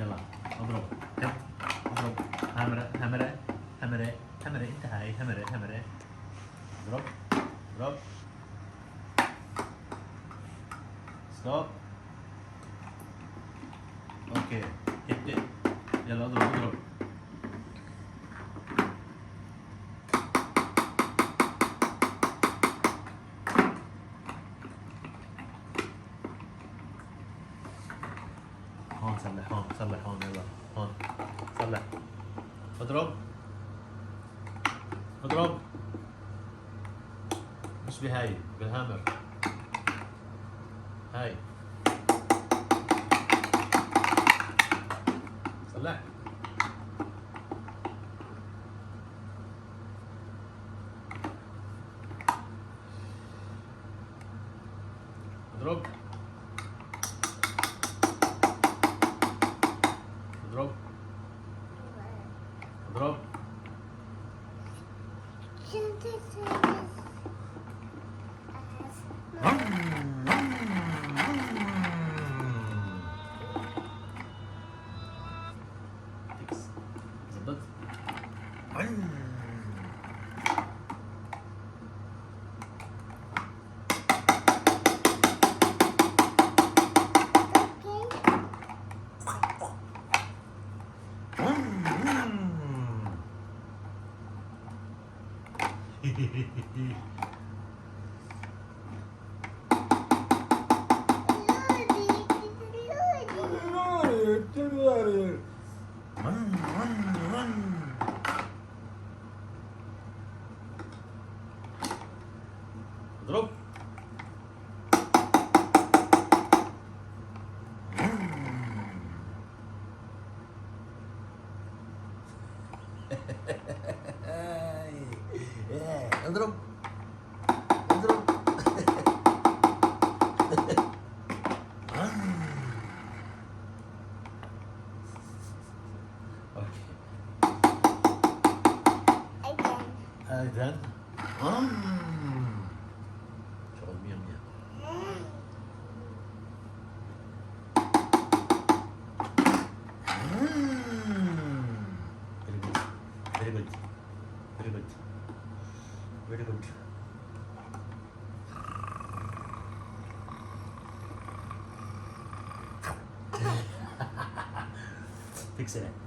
يلا اضرب. يلا اضرب. همرة همرة همرة همرة. انت هاي همرة همرة. اضرب اضرب. ستوب. اوكي ابدأ. يلا اضرب اضرب. هون صلح هون صلح هون. يلا هون صلح. اضرب اضرب. مش بهاي بالهامر. هاي صلح. اضرب اضرب اضرب. تكس زبط. اضرب. اضرب اضرب. اوكي اذن شغل مية مية. very good very good very good very good. Fix it.